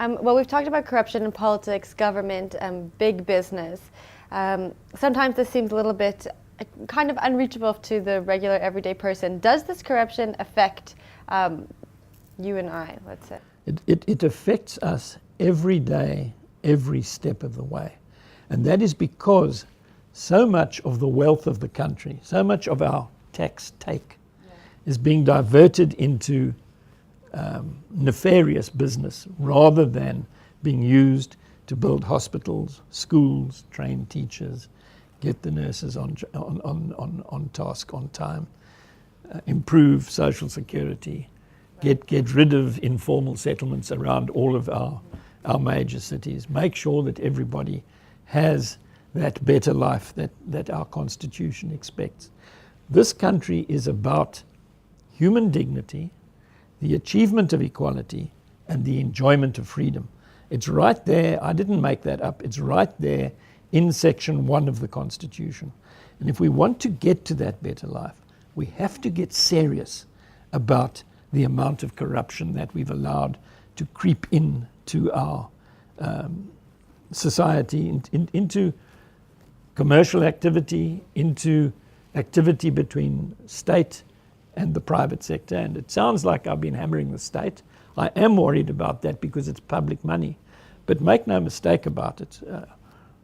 Well, we've talked about corruption in politics, government, big business. Sometimes this seems a little bit kind of unreachable to the regular everyday person. Does this corruption affect you and I, let's say? It affects us every day, every step of the way. And that is because so much of the wealth of the country, so much of our tax take is being diverted into nefarious business rather than being used to build hospitals, schools, train teachers, get the nurses on task, on time, improve social security, get rid of informal settlements around all of our major cities, make sure that everybody has that better life that our Constitution expects. This country is about human dignity, the achievement of equality, and the enjoyment of freedom. It's right there. I didn't make that up. It's right there in Section 1 of the Constitution. And if we want to get to that better life, we have to get serious about the amount of corruption that we've allowed to creep into our society, into commercial activity, into activity between state and the private sector. And it sounds like I've been hammering the state. I am worried about that because it's public money. But make no mistake about it,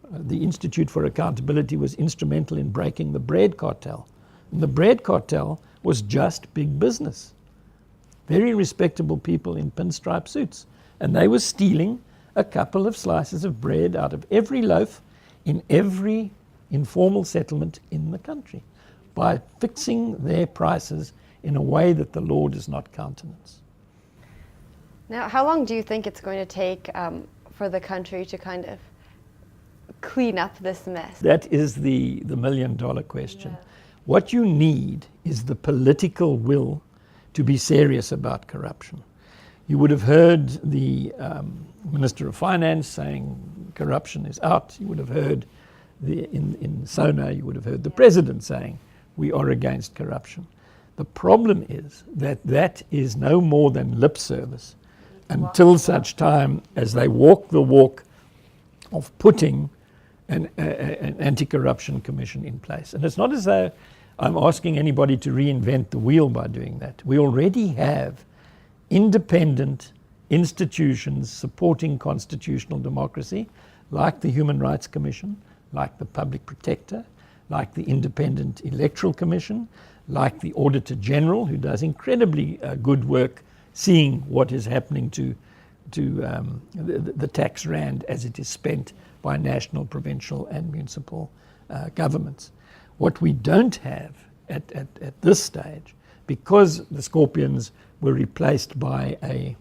the Institute for Accountability was instrumental in breaking the bread cartel. And the bread cartel was just big business. Very respectable people in pinstripe suits. And they were stealing a couple of slices of bread out of every loaf in every informal settlement in the country by fixing their prices in a way that the law does not countenance. Now, how long do you think it's going to take for the country to kind of clean up this mess? That is the million-dollar question. Yeah. What you need is the political will to be serious about corruption. You would have heard the Minister of Finance saying corruption is out. You would have heard in SONA, you would have heard the President saying we are against corruption. The problem is that is no more than lip service until such time as they walk the walk of putting an anti-corruption commission in place. And it's not as though I'm asking anybody to reinvent the wheel by doing that. We already have independent institutions supporting constitutional democracy, like the Human Rights Commission, like the Public Protector, like the Independent Electoral Commission, like the Auditor General, who does incredibly good work seeing what is happening to the tax rand as it is spent by national, provincial and municipal governments. What we don't have at this stage, because the Scorpions were replaced by a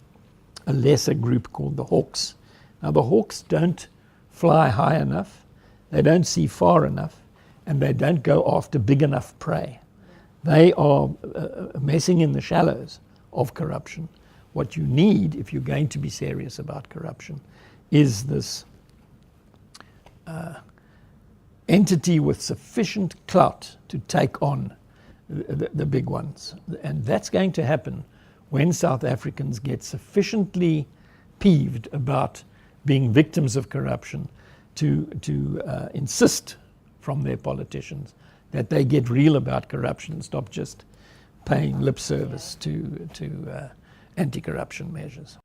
lesser group called the Hawks. Now the Hawks don't fly high enough, they don't see far enough, and they don't go after big enough prey. They are messing in the shallows of corruption. What you need, if you're going to be serious about corruption, is this entity with sufficient clout to take on the big ones. And that's going to happen when South Africans get sufficiently peeved about being victims of corruption to insist from their politicians that they get real about corruption and stop just paying lip service to anti-corruption measures.